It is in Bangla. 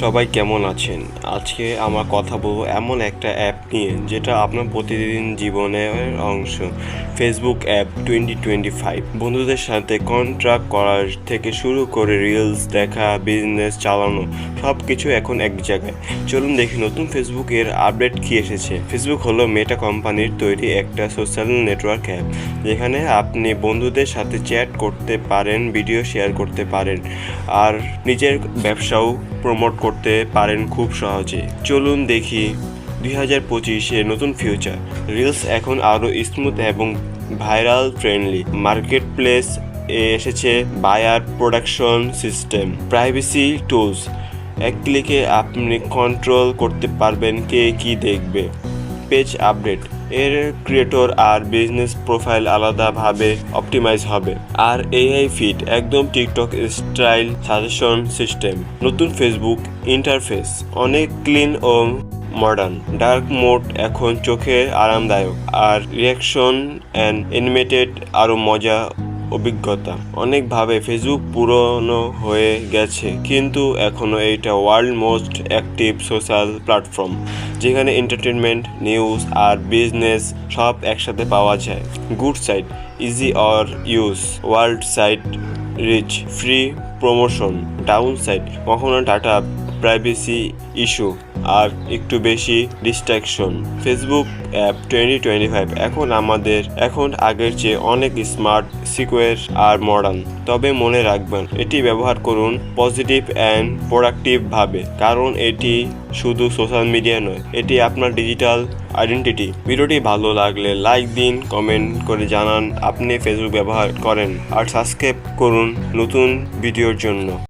সবাই কেমন আছেন? আজকে আমরা কথা বলবো এমন একটা অ্যাপ নিয়ে যেটা আপনার প্রতিদিন জীবনের অংশ। ফেসবুক অ্যাপ 2025 বন্ধুদের সাথে কন্ট্যাক্ট করার থেকে শুরু করে রিলস দেখা, বিজনেস চালানো সব কিছু এখন এক জায়গায়। চলুন দেখি নতুন ফেসবুকের আপডেট কী এসেছে। ফেসবুক হলো মেটা কোম্পানির তৈরি একটা সোশ্যাল নেটওয়ার্ক অ্যাপ, যেখানে আপনি বন্ধুদের সাথে চ্যাট করতে পারেন, ভিডিও শেয়ার করতে পারেন আর নিজের ব্যবসাও প্রমোট করতে পারেন খুব সহজে। চলুন দেখি 2025-এ নতুন ফিউচার। রিলস এখন আরও স্মুথ এবং ভাইরাল ফ্রেন্ডলি। মার্কেট প্লেস এসেছে buyer production system, privacy tools. এক ক্লিকে আপনি কন্ট্রোল করতে পারবেন কে কী দেখবে। পেজ আপডেট, এর ক্রিয়েটর আর বিজনেস প্রোফাইল আলাদাভাবে অপটিমাইজ হবে। আর এআই ফিড, একদম টিকটক স্টাইল সাজেশন সিস্টেম। নতুন ফেসবুক ইন্টারফেস অনেক ক্লিন ও মডার্ন। ডার্ক মোড এখন চোখে আরামদায়ক, আর রিয়াকশন অ্যান্ড অ্যানিমেটেড আরও মজা অভিজ্ঞতা। অনেকভাবে ফেসবুক পুরনো হয়ে গেছে, কিন্তু এখনও এইটা world most active social platform, যেখানে এন্টারটেনমেন্ট, নিউজ আর বিজনেস সব একসাথে পাওয়া যায়। Good side, ease of use, worldwide reach, free promotion. Downside, কখনো ডাটা প্রাইভেসি ইস্যু আর একটু বেশি ডিস্ট্রাকশন। ফেসবুক অ্যাপ 2025 এখন আগের চেয়ে অনেক স্মার্ট, সিকিউর আর মডার্ন। তবে মনে রাখবেন, এটি ব্যবহার করুন পজিটিভ অ্যান্ড প্রোডাক্টিভভাবে, কারণ এটি শুধু সোশ্যাল মিডিয়া নয়, এটি আপনার ডিজিটাল আইডেন্টিটি। ভিডিওটি ভালো লাগলে লাইক দিন, কমেন্ট করে জানান আপনি ফেসবুক ব্যবহার করেন, আর সাবস্ক্রাইব করুন নতুন ভিডিওর জন্য।